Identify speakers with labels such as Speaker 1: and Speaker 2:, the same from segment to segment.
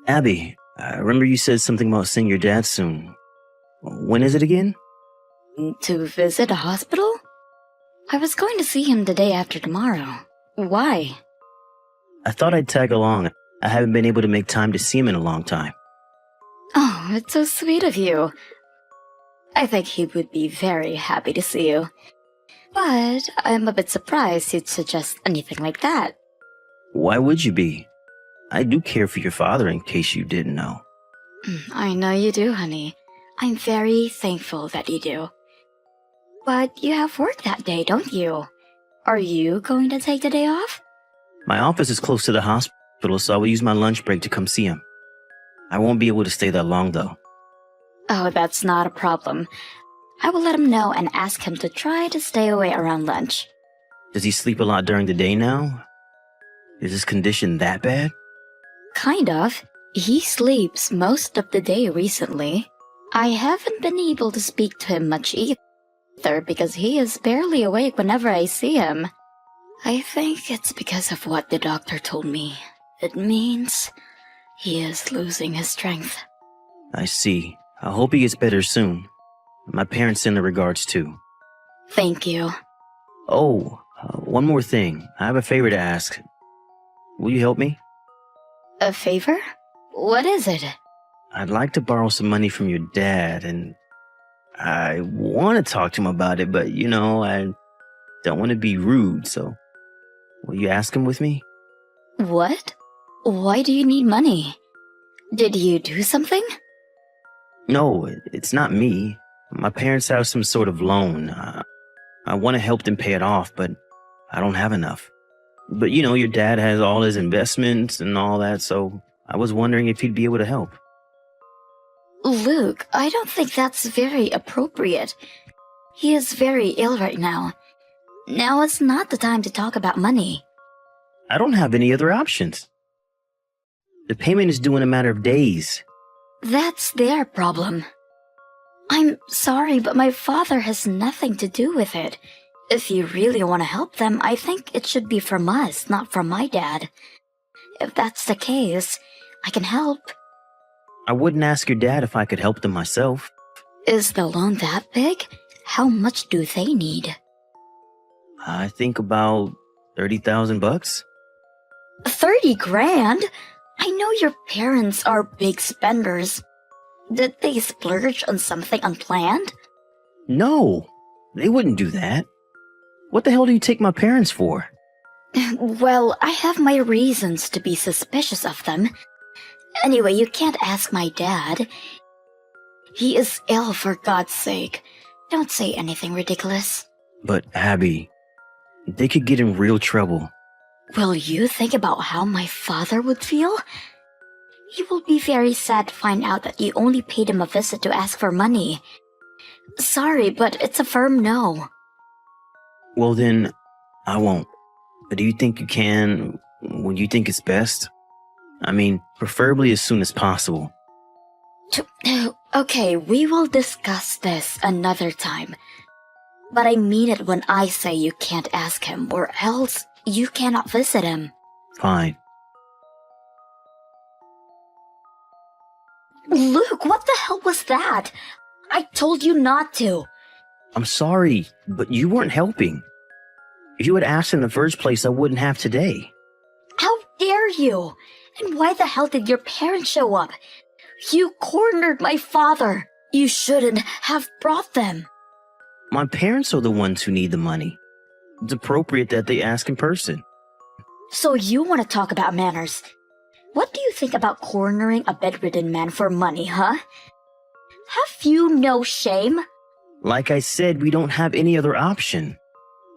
Speaker 1: Abby, I remember you said something about seeing your dad soon. When is it again?
Speaker 2: To visit a hospital? I was going to see him the day after tomorrow. Why?
Speaker 1: I thought I'd tag along. I haven't been able to make time to see him in a long time.
Speaker 2: Oh, it's so sweet of you. I think he would be very happy to see you. But I'm a bit surprised you'd suggest anything like that.
Speaker 1: Why would you be? I do care for your father in case you didn't know.
Speaker 2: I know you do, honey. I'm very thankful that you do. But you have work that day, don't you? Are you going to take the day off?
Speaker 1: My office is close to the hospital, so I will use my lunch break to come see him. I won't be able to stay that long, though.
Speaker 2: Oh, that's not a problem. I will let him know and ask him to try to stay away around lunch.
Speaker 1: Does he sleep a lot during the day now? Is his condition that bad?
Speaker 2: Kind of. He sleeps most of the day recently. I haven't been able to speak to him much either because he is barely awake whenever I see him. I think it's because of what the doctor told me. It means he is losing his strength.
Speaker 1: I see. I hope he gets better soon. My parents send their regards too.
Speaker 2: Thank you.
Speaker 1: Oh, one more thing. I have a favor to ask. Will you help me?
Speaker 2: A favor? What is it?
Speaker 1: I'd like to borrow some money from your dad, and I want to talk to him about it, but I don't want to be rude, so will you ask him with me?
Speaker 2: What? Why do you need money? Did you do something?
Speaker 1: No, it's not me. My parents have some sort of loan. I want to help them pay it off, but I don't have enough. But your dad has all his investments and all that, so I was wondering if he'd be able to help.
Speaker 2: Luke, I don't think that's very appropriate. He is very ill right now. Now is not the time to talk about money.
Speaker 1: I don't have any other options. The payment is due in a matter of days.
Speaker 2: That's their problem. I'm sorry, but my father has nothing to do with it. If you really want to help them, I think it should be from us, not from my dad. If that's the case, I can help.
Speaker 1: I wouldn't ask your dad if I could help them myself.
Speaker 2: Is the loan that big? How much do they need?
Speaker 1: I think about $30,000.
Speaker 2: 30 grand? I know your parents are big spenders. Did they splurge on something unplanned?
Speaker 1: No, they wouldn't do that. What the hell do you take my parents for?
Speaker 2: Well, I have my reasons to be suspicious of them. Anyway, you can't ask my dad. He is ill, for God's sake. Don't say anything ridiculous.
Speaker 1: But Abby, they could get in real trouble.
Speaker 2: Will you think about how my father would feel? He will be very sad to find out that you only paid him a visit to ask for money. Sorry, but it's a firm no.
Speaker 1: Well then, I won't. But do you think you can when you think it's best? I mean, preferably as soon as possible.
Speaker 2: Okay, we will discuss this another time. But I mean it when I say you can't ask him, or else you cannot visit him.
Speaker 1: Fine.
Speaker 2: Luke, what the hell was that? I told you not to.
Speaker 1: I'm sorry, but you weren't helping. If you had asked in the first place, I wouldn't have today.
Speaker 2: How dare you? And why the hell did your parents show up? You cornered my father. You shouldn't have brought them.
Speaker 1: My parents are the ones who need the money. It's appropriate that they ask in person.
Speaker 2: So you want to talk about manners? What do you think about cornering a bedridden man for money, huh? Have you no shame?
Speaker 1: Like I said, we don't have any other option.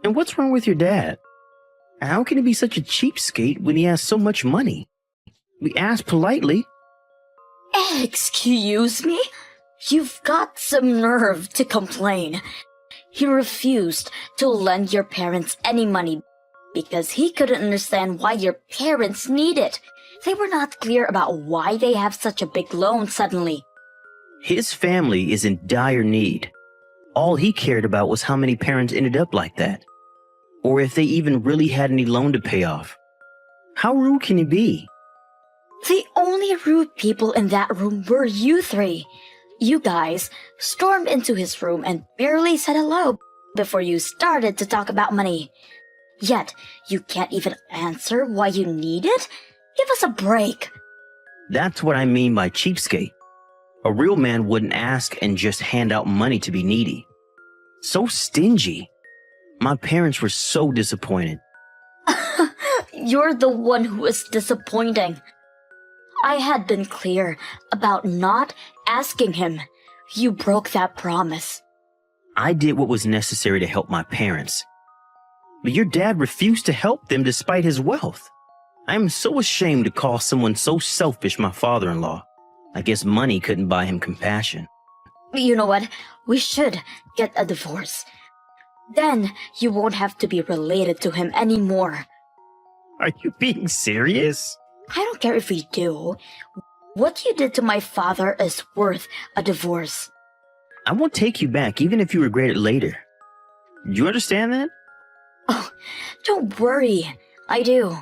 Speaker 1: And what's wrong with your dad? How can he be such a cheapskate when he has so much money? We asked politely.
Speaker 2: Excuse me? You've got some nerve to complain. He refused to lend your parents any money because he couldn't understand why your parents need it. They were not clear about why they have such a big loan suddenly.
Speaker 1: His family is in dire need. All he cared about was how many parents ended up like that, or if they even really had any loan to pay off. How rude can he be?
Speaker 2: The only rude people in that room were you three. You guys stormed into his room and barely said hello before you started to talk about money. Yet, you can't even answer why you need it? Give us a break.
Speaker 1: That's what I mean by cheapskate. A real man wouldn't ask and just hand out money to be needy. So stingy. My parents were so disappointed.
Speaker 2: You're the one who is disappointing. I had been clear about not asking him. You broke that promise.
Speaker 1: I did what was necessary to help my parents. But your dad refused to help them despite his wealth. I am so ashamed to call someone so selfish my father-in-law. I guess money couldn't buy him compassion.
Speaker 2: You know what? We should get a divorce. Then you won't have to be related to him anymore.
Speaker 1: Are you being serious?
Speaker 2: I don't care if we do. What you did to my father is worth a divorce.
Speaker 1: I won't take you back even if you regret it later. Do you understand that?
Speaker 2: Oh, don't worry. I do.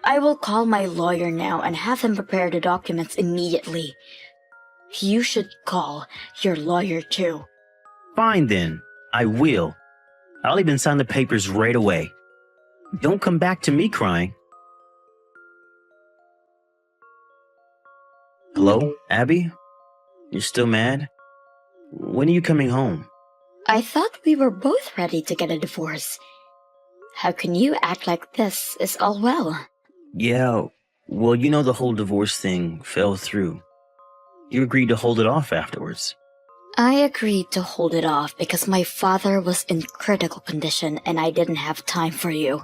Speaker 2: I will call my lawyer now and have him prepare the documents immediately. You should call your lawyer too.
Speaker 1: Fine then. I will. I'll even sign the papers right away. Don't come back to me crying. Hello, Abby? You're still mad? When are you coming home?
Speaker 2: I thought we were both ready to get a divorce. How can you act like this is all well?
Speaker 1: Yeah, well, you know the whole divorce thing fell through. You agreed to hold it off afterwards.
Speaker 2: I agreed to hold it off because my father was in critical condition and I didn't have time for you.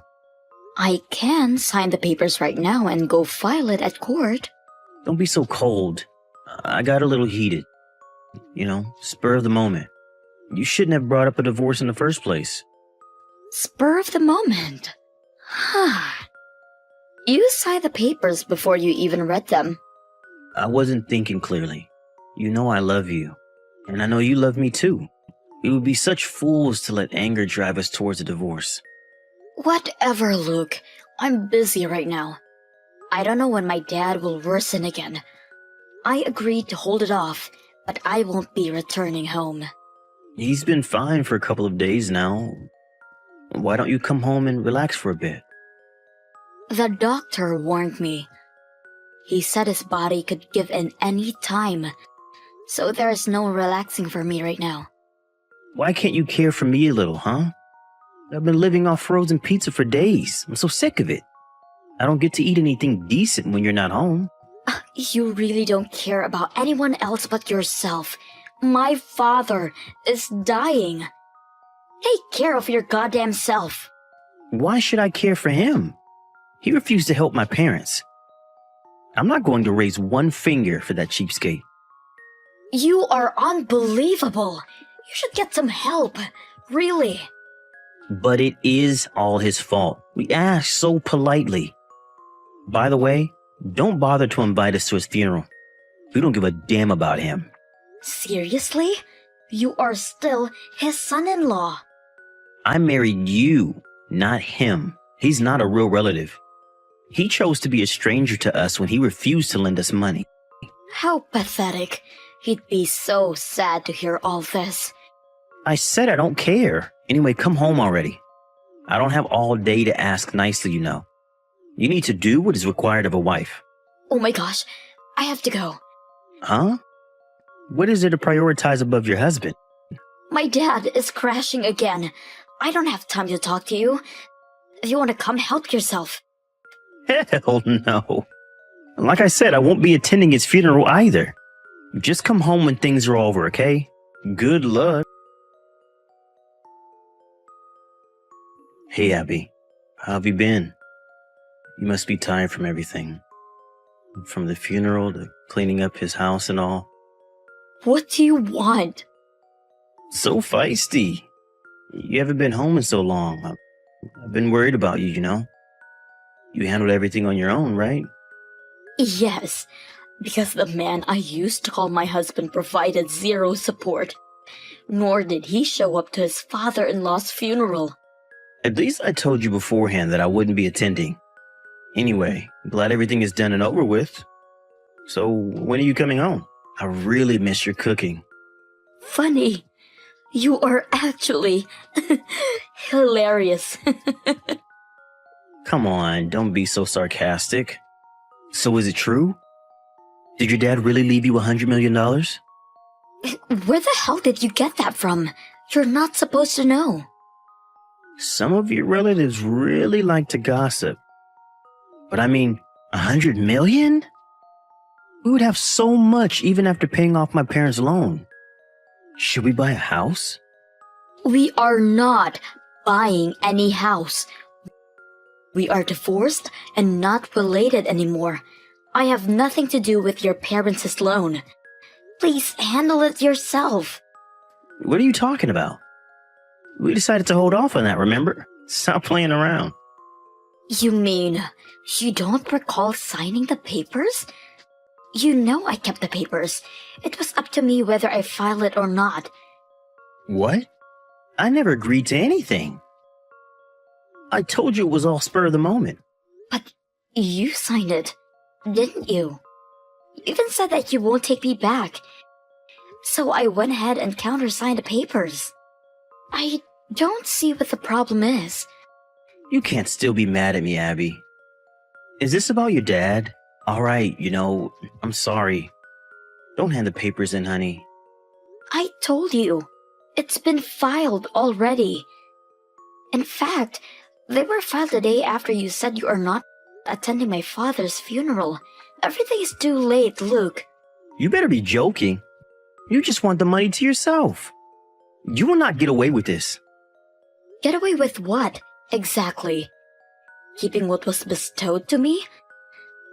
Speaker 2: I can sign the papers right now and go file it at court.
Speaker 1: Don't be so cold. I got a little heated. You know, spur of the moment. You shouldn't have brought up a divorce in the first place.
Speaker 2: Spur of the moment. You signed the papers before you even read them.
Speaker 1: I wasn't thinking clearly. You know I love you. And I know you love me too. We would be such fools to let anger drive us towards a divorce.
Speaker 2: Whatever, Luke. I'm busy right now. I don't know when my dad will worsen again. I agreed to hold it off, but I won't be returning home.
Speaker 1: He's been fine for a couple of days now. Why don't you come home and relax for a bit?
Speaker 2: The doctor warned me. He said his body could give in any time, so there's no relaxing for me right now.
Speaker 1: Why can't you care for me a little, huh? I've been living off frozen pizza for days. I'm so sick of it. I don't get to eat anything decent when you're not home.
Speaker 2: You really don't care about anyone else but yourself. My father is dying. Take care of your goddamn self.
Speaker 1: Why should I care for him? He refused to help my parents. I'm not going to raise one finger for that cheapskate.
Speaker 2: You are unbelievable. You should get some help. Really.
Speaker 1: But it is all his fault. We asked so politely. By the way, don't bother to invite us to his funeral. We don't give a damn about him.
Speaker 2: Seriously? You are still his son-in-law.
Speaker 1: I married you, not him. He's not a real relative. He chose to be a stranger to us when he refused to lend us money.
Speaker 2: How pathetic. He'd be so sad to hear all this.
Speaker 1: I said I don't care. Anyway, come home already. I don't have all day to ask nicely, you know. You need to do what is required of a wife.
Speaker 2: Oh my gosh, I have to go.
Speaker 1: Huh? What is it to prioritize above your husband?
Speaker 2: My dad is crashing again. I don't have time to talk to you. If you want to come, help yourself.
Speaker 1: Hell no. Like I said, I won't be attending his funeral either. Just come home when things are over, okay? Good luck. Hey, Abby. How have you been? You must be tired from everything. From the funeral to cleaning up his house and all.
Speaker 2: What do you want?
Speaker 1: So feisty. You haven't been home in so long. I've been worried about you, you know. You handled everything on your own, right?
Speaker 2: Yes, because the man I used to call my husband provided zero support. Nor did he show up to his father-in-law's funeral.
Speaker 1: At least I told you beforehand that I wouldn't be attending. Anyway, glad everything is done and over with. So, when are you coming home? I really miss your cooking.
Speaker 2: Funny. You are actually hilarious.
Speaker 1: Come on, don't be so sarcastic. So, is it true? Did your dad really leave you $100 million?
Speaker 2: Where the hell did you get that from? You're not supposed to know.
Speaker 1: Some of your relatives really like to gossip. But I mean, $100 million? We would have so much even after paying off my parents' loan. Should we buy a house?
Speaker 2: We are not buying any house. We are divorced and not related anymore. I have nothing to do with your parents' loan. Please handle it yourself.
Speaker 1: What are you talking about? We decided to hold off on that, remember? Stop playing around.
Speaker 2: You mean you don't recall signing the papers? You know I kept the papers. It was up to me whether I file it or not.
Speaker 1: What? I never agreed to anything. I told you it was all spur of the moment.
Speaker 2: But you signed it, didn't you? You even said that you won't take me back. So I went ahead and countersigned the papers. I don't see what the problem is.
Speaker 1: You can't still be mad at me, Abby. Is this about your dad? All right, I'm sorry. Don't hand the papers in, honey.
Speaker 2: I told you. It's been filed already. In fact, they were filed the day after you said you are not attending my father's funeral. Everything is too late, Luke.
Speaker 1: You better be joking. You just want the money to yourself. You will not get away with this.
Speaker 2: Get away with what, exactly? Keeping what was bestowed to me?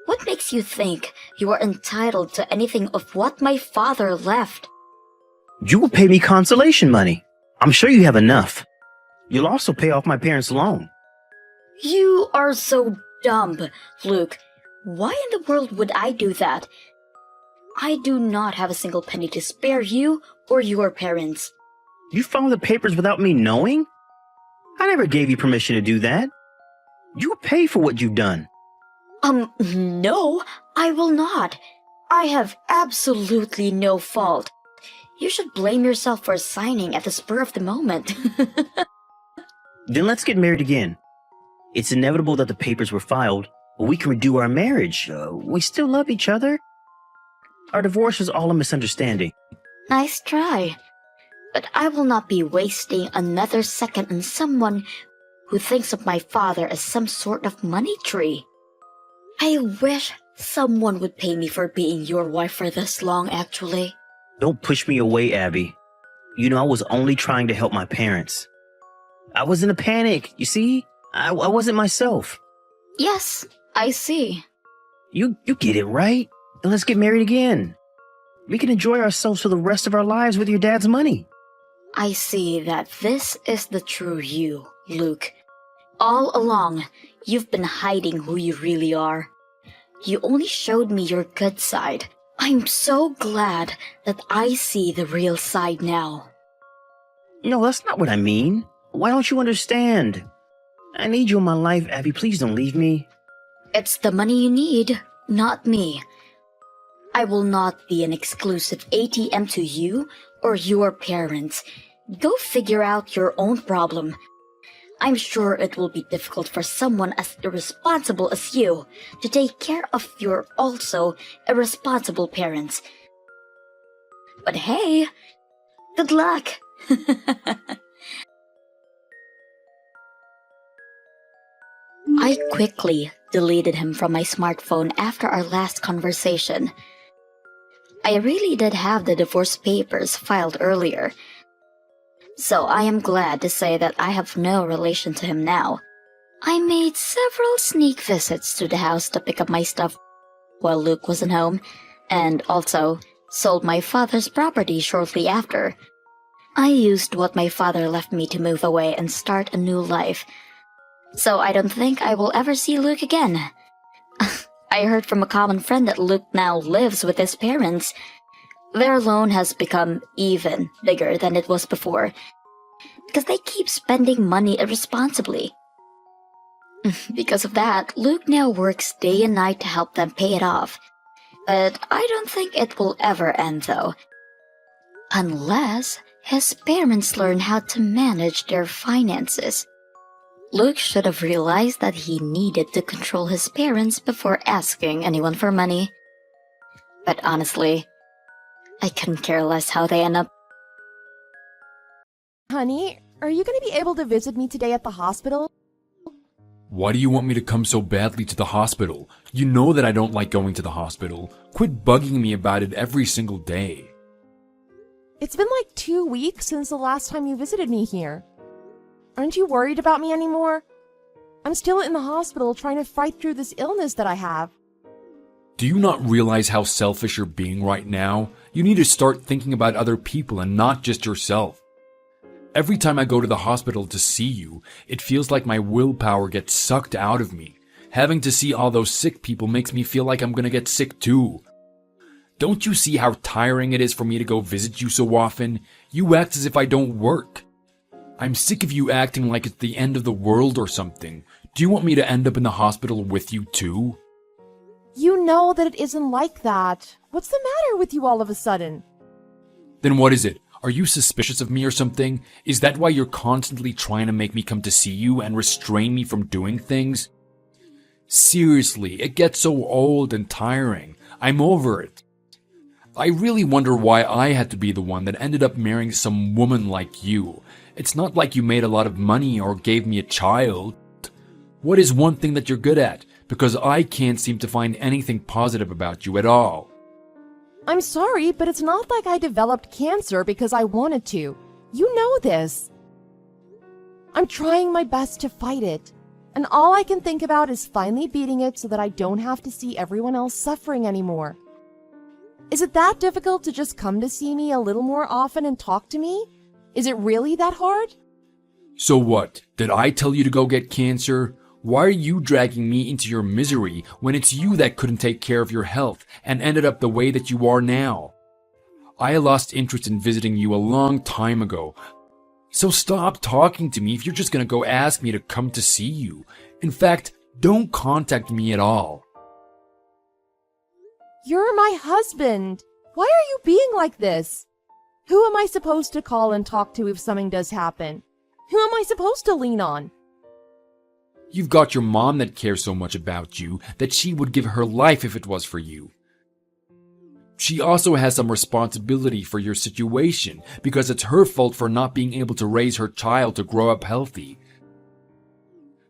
Speaker 2: What makes you think you are entitled to anything of what my father left?
Speaker 1: You will pay me consolation money. I'm sure you have enough. You'll also pay off my parents' loan.
Speaker 2: You are so dumb, Luke. Why in the world would I do that? I do not have a single penny to spare you or your parents.
Speaker 1: You filed the papers without me knowing? I never gave you permission to do that. You pay for what you've done.
Speaker 2: No, I will not. I have absolutely no fault. You should blame yourself for signing at the spur of the moment.
Speaker 1: Then let's get married again. It's inevitable that the papers were filed, but we can redo our marriage. We still love each other. Our divorce was all a misunderstanding.
Speaker 2: Nice try. But I will not be wasting another second on someone who thinks of my father as some sort of money tree. I wish someone would pay me for being your wife for this long, actually.
Speaker 1: Don't push me away, Abby. I was only trying to help my parents. I was in a panic, you see? I wasn't myself.
Speaker 2: Yes, I see.
Speaker 1: You get it, right? And let's get married again. We can enjoy ourselves for the rest of our lives with your dad's money.
Speaker 2: I see that this is the true you, Luke. All along, you've been hiding who you really are. You only showed me your good side. I'm so glad that I see the real side now.
Speaker 1: No, that's not what I mean. Why don't you understand? I need you in my life, Abby. Please don't leave me.
Speaker 2: It's the money you need, not me. I will not be an exclusive ATM to you or your parents. Go figure out your own problem. I'm sure it will be difficult for someone as irresponsible as you to take care of your also irresponsible parents. But hey, good luck! I quickly deleted him from my smartphone after our last conversation. I really did have the divorce papers filed earlier, so I am glad to say that I have no relation to him now. I made several sneak visits to the house to pick up my stuff while Luke wasn't home, and also sold my father's property shortly after. I used what my father left me to move away and start a new life, so I don't think I will ever see Luke again. I heard from a common friend that Luke now lives with his parents. Their loan has become even bigger than it was before, because they keep spending money irresponsibly. Because of that, Luke now works day and night to help them pay it off. But I don't think it will ever end though. Unless his parents learn how to manage their finances. Luke should have realized that he needed to control his parents before asking anyone for money. But honestly, I couldn't care less how they end up.
Speaker 3: Honey, are you going to be able to visit me today at the hospital?
Speaker 4: Why do you want me to come so badly to the hospital? You know that I don't like going to the hospital. Quit bugging me about it every single day.
Speaker 3: It's been like 2 weeks since the last time you visited me here. Aren't you worried about me anymore? I'm still in the hospital trying to fight through this illness that I have.
Speaker 4: Do you not realize how selfish you're being right now? You need to start thinking about other people and not just yourself. Every time I go to the hospital to see you, it feels like my willpower gets sucked out of me. Having to see all those sick people makes me feel like I'm gonna get sick too. Don't you see how tiring it is for me to go visit you so often? You act as if I don't work. I'm sick of you acting like it's the end of the world or something. Do you want me to end up in the hospital with you too?
Speaker 3: You know that it isn't like that. What's the matter with you all of a sudden?
Speaker 4: Then what is it? Are you suspicious of me or something? Is that why you're constantly trying to make me come to see you and restrain me from doing things? Seriously, it gets so old and tiring. I'm over it. I really wonder why I had to be the one that ended up marrying some woman like you. It's not like you made a lot of money or gave me a child. What is one thing that you're good at? Because I can't seem to find anything positive about you at all.
Speaker 3: I'm sorry, but it's not like I developed cancer because I wanted to. You know this. I'm trying my best to fight it, and all I can think about is finally beating it so that I don't have to see everyone else suffering anymore. Is it that difficult to just come to see me a little more often and talk to me? Is it really that hard?
Speaker 4: So what? Did I tell you to go get cancer? Why are you dragging me into your misery when it's you that couldn't take care of your health and ended up the way that you are now? I lost interest in visiting you a long time ago. So stop talking to me if you're just gonna go ask me to come to see you. In fact, don't contact me at all.
Speaker 3: You're my husband. Why are you being like this? Who am I supposed to call and talk to if something does happen? Who am I supposed to lean on?
Speaker 4: You've got your mom that cares so much about you that she would give her life if it was for you. She also has some responsibility for your situation because it's her fault for not being able to raise her child to grow up healthy.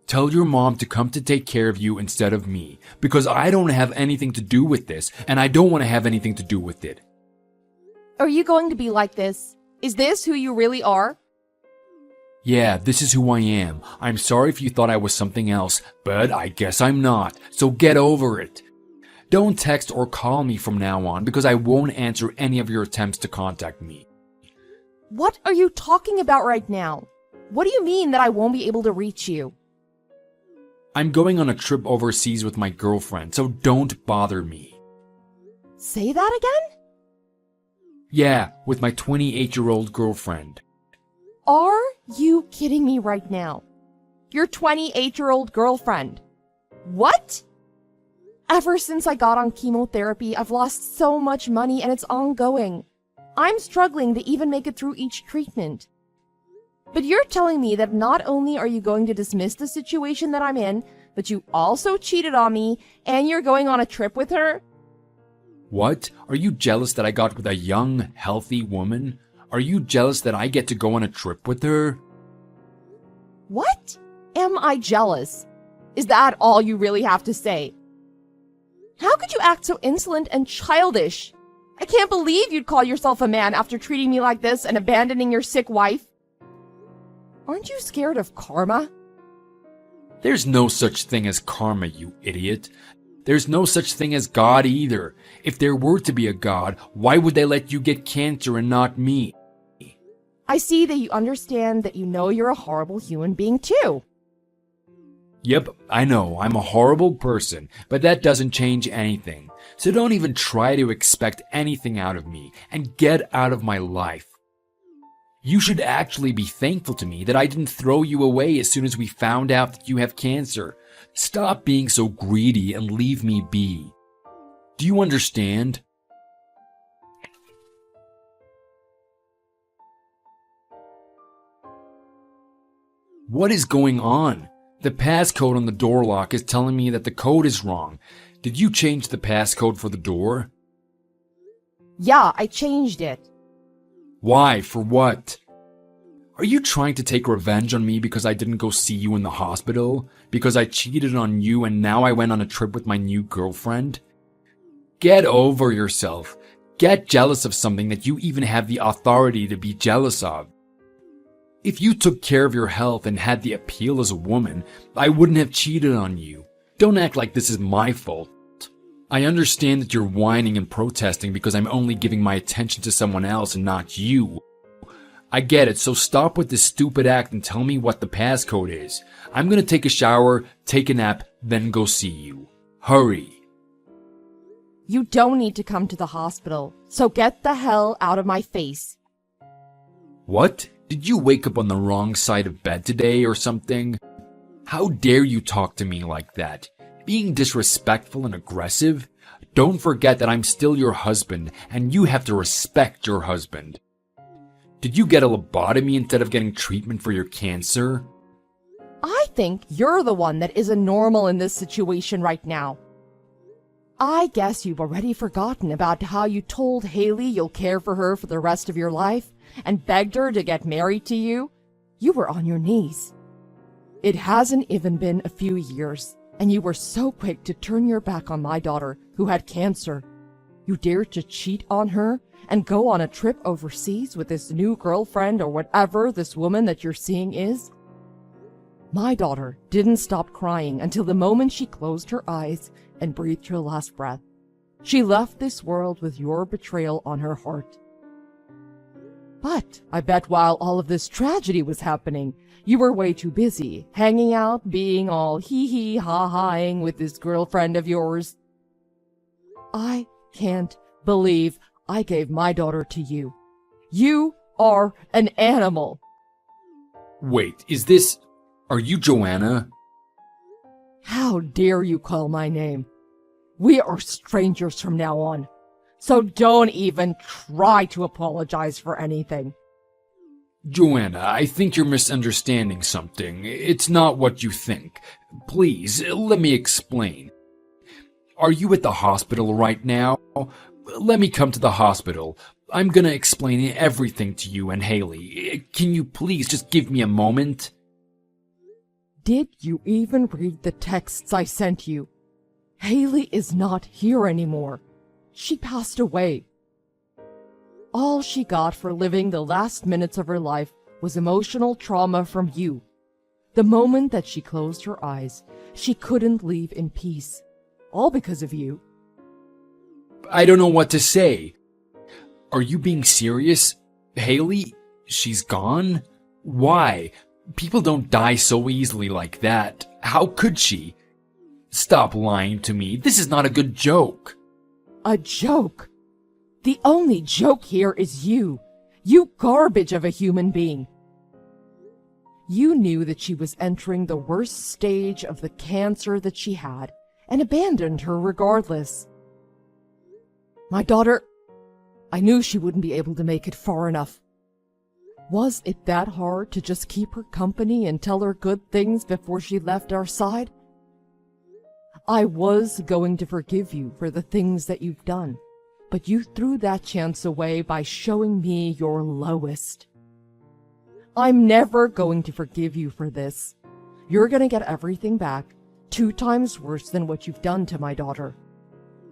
Speaker 4: Tell your mom to come to take care of you instead of me because I don't have anything to do with this and I don't want to have anything to do with it.
Speaker 3: Are you going to be like this? Is this who you really are?
Speaker 4: Yeah, this is who I am. I'm sorry if you thought I was something else, but I guess I'm not, so get over it. Don't text or call me from now on because I won't answer any of your attempts to contact me.
Speaker 3: What are you talking about right now? What do you mean that I won't be able to reach you?
Speaker 4: I'm going on a trip overseas with my girlfriend, so don't bother me.
Speaker 3: Say that again?
Speaker 4: Yeah, with my 28-year-old girlfriend.
Speaker 3: Are you kidding me right now? Your 28-year-old girlfriend. What? Ever since I got on chemotherapy, I've lost so much money and it's ongoing. I'm struggling to even make it through each treatment. But you're telling me that not only are you going to dismiss the situation that I'm in, but you also cheated on me and you're going on a trip with her?
Speaker 4: What? Are you jealous that I got with a young, healthy woman? Are you jealous that I get to go on a trip with her?
Speaker 3: What? Am I jealous? Is that all you really have to say? How could you act so insolent and childish? I can't believe you'd call yourself a man after treating me like this and abandoning your sick wife. Aren't you scared of karma?
Speaker 4: There's no such thing as karma, you idiot. There's no such thing as God either. If there were to be a God, why would they let you get cancer and not me?
Speaker 3: I see that you understand that you know you're a horrible human being too.
Speaker 4: Yep, I know, I'm a horrible person, but that doesn't change anything. So don't even try to expect anything out of me, and get out of my life. You should actually be thankful to me that I didn't throw you away as soon as we found out that you have cancer. Stop being so greedy and leave me be. Do you understand? What is going on? The passcode on the door lock is telling me that the code is wrong. Did you change the passcode for the door?
Speaker 3: Yeah, I changed it.
Speaker 4: Why? For what? Are you trying to take revenge on me because I didn't go see you in the hospital? Because I cheated on you and now I went on a trip with my new girlfriend? Get over yourself. Get jealous of something that you even have the authority to be jealous of. If you took care of your health and had the appeal as a woman, I wouldn't have cheated on you. Don't act like this is my fault. I understand that you're whining and protesting because I'm only giving my attention to someone else and not you. I get it, so stop with this stupid act and tell me what the passcode is. I'm gonna take a shower, take a nap, then go see you. Hurry.
Speaker 3: You don't need to come to the hospital, so get the hell out of my face.
Speaker 4: What? Did you wake up on the wrong side of bed today or something? How dare you talk to me like that? Being disrespectful and aggressive? Don't forget that I'm still your husband, and you have to respect your husband. Did you get a lobotomy instead of getting treatment for your cancer?
Speaker 3: I think you're the one that isn't normal in this situation right now. I guess you've already forgotten about how you told Haley you'll care for her for the rest of your life and begged her to get married to you. You were on your knees. It hasn't even been a few years, and you were so quick to turn your back on my daughter who had cancer. You dared to cheat on her and go on a trip overseas with this new girlfriend or whatever this woman that you're seeing is. My daughter didn't stop crying until the moment she closed her eyes and breathed her last breath. She left this world with your betrayal on her heart. But I bet while all of this tragedy was happening, you were way too busy hanging out, being all hee-hee ha-haing with this girlfriend of yours. I can't believe I gave my daughter to you. You are an animal.
Speaker 4: Wait, are you Joanna?
Speaker 3: How dare you call my name? We are strangers from now on, so don't even try to apologize for anything.
Speaker 4: Joanna, I think you're misunderstanding something. It's not what you think. Please, let me explain. Are you at the hospital right now? Let me come to the hospital. I'm gonna explain everything to you and Haley. Can you please just give me a moment?
Speaker 3: Did you even read the texts I sent you? Haley is not here anymore. She passed away. All she got for living the last minutes of her life was emotional trauma from you. The moment that she closed her eyes, she couldn't leave in peace. All because of you.
Speaker 4: I don't know what to say. Are you being serious? Haley? She's gone? Why? People don't die so easily like that. How could she? Stop lying to me. This is not a good joke.
Speaker 3: A joke? The only joke here is you. You garbage of a human being. You knew that she was entering the worst stage of the cancer that she had and abandoned her regardless. My daughter, I knew she wouldn't be able to make it far enough. Was it that hard to just keep her company and tell her good things before she left our side? I was going to forgive you for the things that you've done, but you threw that chance away by showing me your lowest. I'm never going to forgive you for this. You're going to get everything back, 2 times worse than what you've done to my daughter.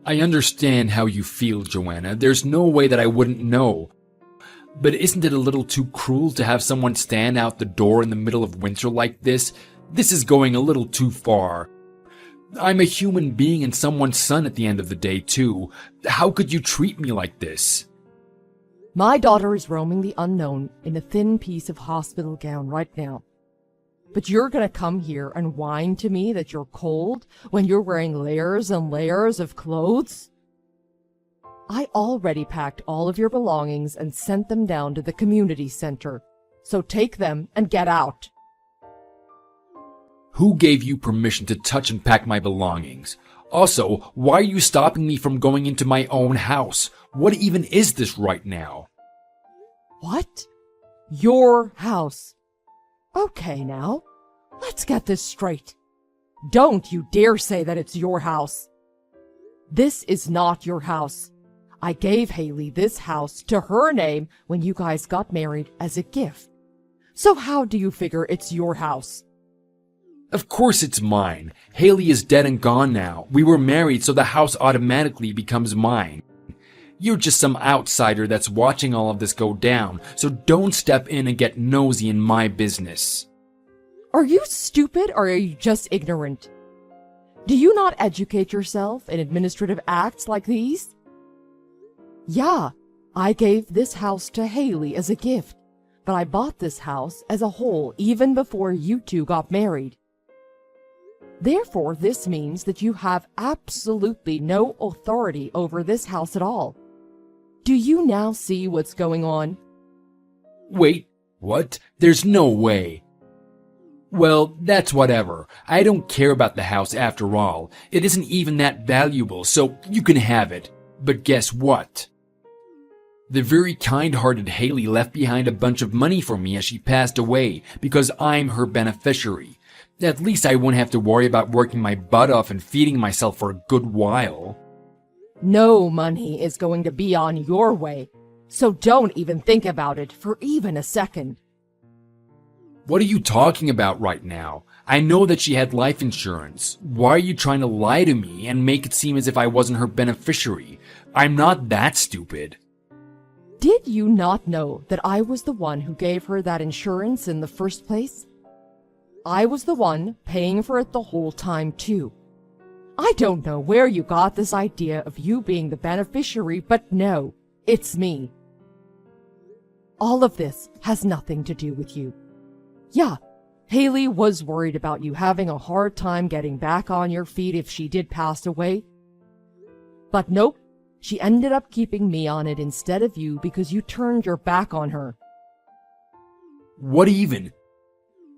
Speaker 4: I understand how you feel, Joanna. There's no way that I wouldn't know. But isn't it a little too cruel to have someone stand out the door in the middle of winter like this? This is going a little too far. I'm a human being and someone's son at the end of the day, too. How could you treat me like this?
Speaker 3: My daughter is roaming the unknown in a thin piece of hospital gown right now. But you're gonna come here and whine to me that you're cold when you're wearing layers and layers of clothes? I already packed all of your belongings and sent them down to the community center. So take them and get out.
Speaker 4: Who gave you permission to touch and pack my belongings? Also, why are you stopping me from going into my own house? What even is this right now?
Speaker 3: What? Your house. Okay now, let's get this straight. Don't you dare say that it's your house. This is not your house. I gave Haley this house to her name when you guys got married as a gift. So how do you figure it's your house?
Speaker 4: Of course it's mine. Haley is dead and gone now. We were married, so the house automatically becomes mine. You're just some outsider that's watching all of this go down, so don't step in and get nosy in my business.
Speaker 3: Are you stupid or are you just ignorant? Do you not educate yourself in administrative acts like these? Yeah, I gave this house to Haley as a gift, but I bought this house as a whole even before you two got married. Therefore, this means that you have absolutely no authority over this house at all. Do you now see what's going on?
Speaker 4: Wait, what? There's no way. Well, that's whatever. I don't care about the house after all. It isn't even that valuable, so you can have it. But guess what? The very kind-hearted Haley left behind a bunch of money for me as she passed away because I'm her beneficiary. At least I won't have to worry about working my butt off and feeding myself for a good while.
Speaker 3: No money is going to be on your way, so don't even think about it for even a second.
Speaker 4: What are you talking about right now? I know that she had life insurance. Why are you trying to lie to me and make it seem as if I wasn't her beneficiary? I'm not that stupid.
Speaker 3: Did you not know that I was the one who gave her that insurance in the first place? I was the one paying for it the whole time, too. I don't know where you got this idea of you being the beneficiary, but no, it's me. All of this has nothing to do with you. Yeah, Haley was worried about you having a hard time getting back on your feet if she did pass away. But nope, she ended up keeping me on it instead of you because you turned your back on her.
Speaker 4: What even?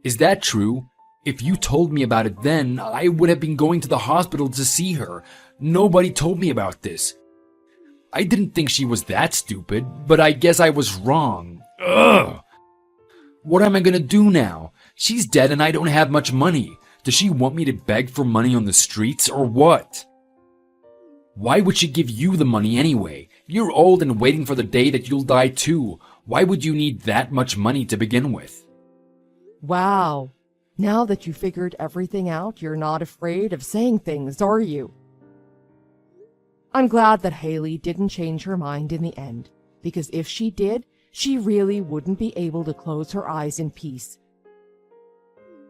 Speaker 4: Is that true? If you told me about it then, I would have been going to the hospital to see her. Nobody told me about this. I didn't think she was that stupid, but I guess I was wrong. Ugh! What am I gonna do now? She's dead and I don't have much money. Does she want me to beg for money on the streets or what? Why would she give you the money anyway? You're old and waiting for the day that you'll die too. Why would you need that much money to begin with?
Speaker 3: Wow. Now that you figured everything out, you're not afraid of saying things, are you? I'm glad that Haley didn't change her mind in the end, because if she did, she really wouldn't be able to close her eyes in peace.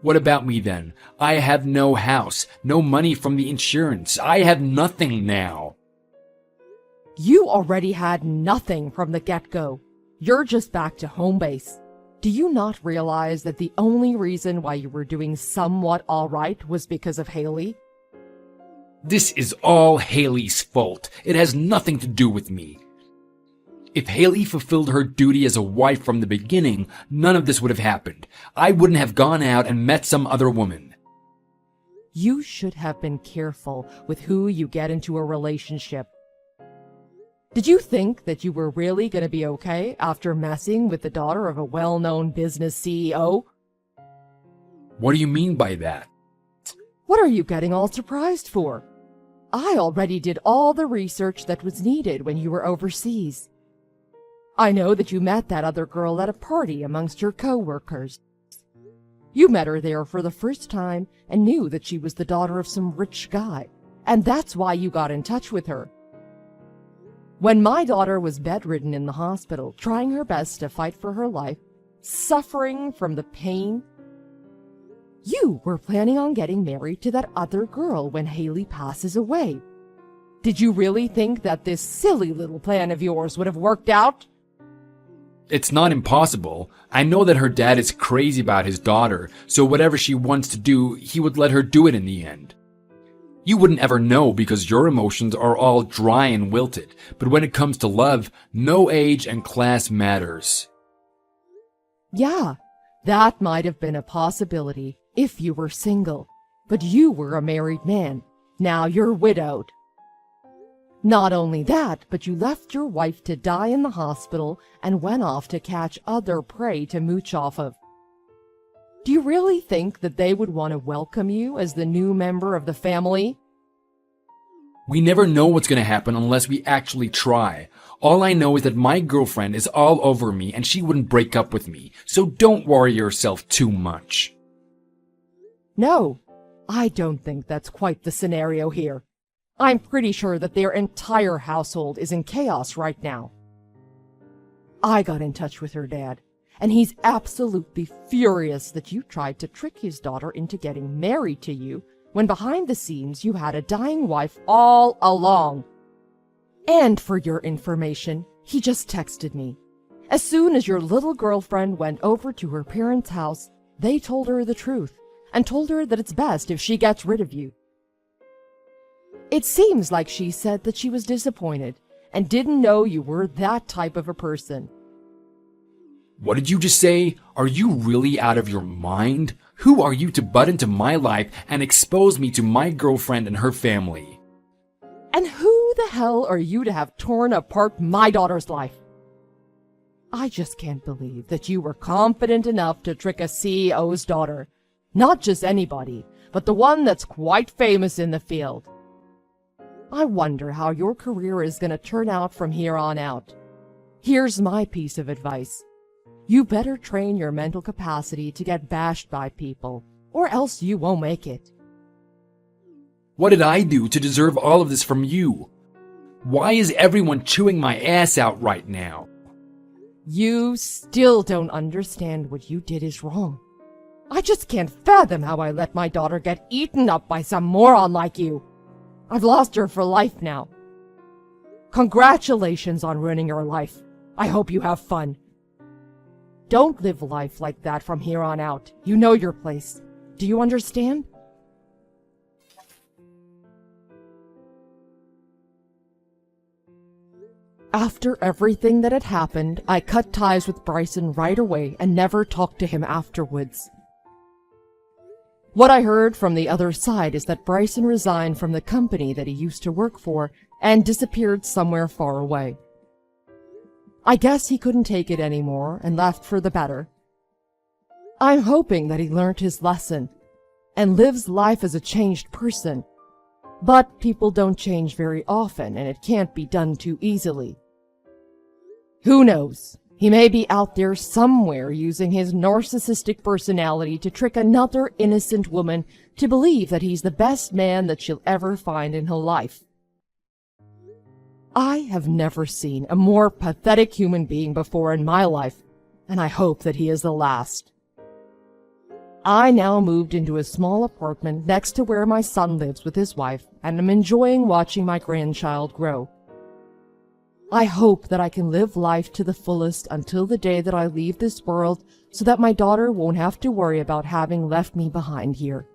Speaker 4: What about me then? I have no house, no money from the insurance. I have nothing now.
Speaker 3: You already had nothing from the get-go. You're just back to home base. Do you not realize that the only reason why you were doing somewhat all right was because of Haley?
Speaker 4: This is all Haley's fault. It has nothing to do with me. If Haley fulfilled her duty as a wife from the beginning, none of this would have happened. I wouldn't have gone out and met some other woman.
Speaker 3: You should have been careful with who you get into a relationship. Did you think that you were really going to be okay after messing with the daughter of a well-known business CEO?
Speaker 4: What do you mean by that?
Speaker 3: What are you getting all surprised for? I already did all the research that was needed when you were overseas. I know that you met that other girl at a party amongst your co-workers. You met her there for the first time and knew that she was the daughter of some rich guy, and that's why you got in touch with her. When my daughter was bedridden in the hospital, trying her best to fight for her life, suffering from the pain, you were planning on getting married to that other girl when Haley passes away. Did you really think that this silly little plan of yours would have worked out?
Speaker 4: It's not impossible. I know that her dad is crazy about his daughter, so whatever she wants to do, he would let her do it in the end. You wouldn't ever know because your emotions are all dry and wilted, but when it comes to love, no age and class matters.
Speaker 3: Yeah, that might have been a possibility if you were single, but you were a married man. Now you're widowed. Not only that, but you left your wife to die in the hospital and went off to catch other prey to mooch off of. Do you really think that they would want to welcome you as the new member of the family?
Speaker 4: We never know what's going to happen unless we actually try. All I know is that my girlfriend is all over me and she wouldn't break up with me, so don't worry yourself too much.
Speaker 3: No, I don't think that's quite the scenario here. I'm pretty sure that their entire household is in chaos right now. I got in touch with her dad, and he's absolutely furious that you tried to trick his daughter into getting married to you when behind the scenes you had a dying wife all along. And for your information, he just texted me. As soon as your little girlfriend went over to her parents' house, they told her the truth and told her that it's best if she gets rid of you. It seems like she said that she was disappointed and didn't know you were that type of a person.
Speaker 4: What did you just say? Are you really out of your mind? Who are you to butt into my life and expose me to my girlfriend and her family?
Speaker 3: And who the hell are you to have torn apart my daughter's life? I just can't believe that you were confident enough to trick a CEO's daughter. Not just anybody, but the one that's quite famous in the field. I wonder how your career is going to turn out from here on out. Here's my piece of advice. You better train your mental capacity to get bashed by people, or else you won't make it.
Speaker 4: What did I do to deserve all of this from you? Why is everyone chewing my ass out right now?
Speaker 3: You still don't understand what you did is wrong. I just can't fathom how I let my daughter get eaten up by some moron like you. I've lost her for life now. Congratulations on ruining your life. I hope you have fun. Don't live life like that from here on out. You know your place. Do you understand? After everything that had happened, I cut ties with Bryson right away and never talked to him afterwards. What I heard from the other side is that Bryson resigned from the company that he used to work for and disappeared somewhere far away. I guess he couldn't take it anymore and left for the better. I'm hoping that he learned his lesson and lives life as a changed person. But people don't change very often, and it can't be done too easily. Who knows? He may be out there somewhere using his narcissistic personality to trick another innocent woman to believe that he's the best man that she'll ever find in her life. I have never seen a more pathetic human being before in my life, and I hope that he is the last. I now moved into a small apartment next to where my son lives with his wife, and am enjoying watching my grandchild grow. I hope that I can live life to the fullest until the day that I leave this world so that my daughter won't have to worry about having left me behind here.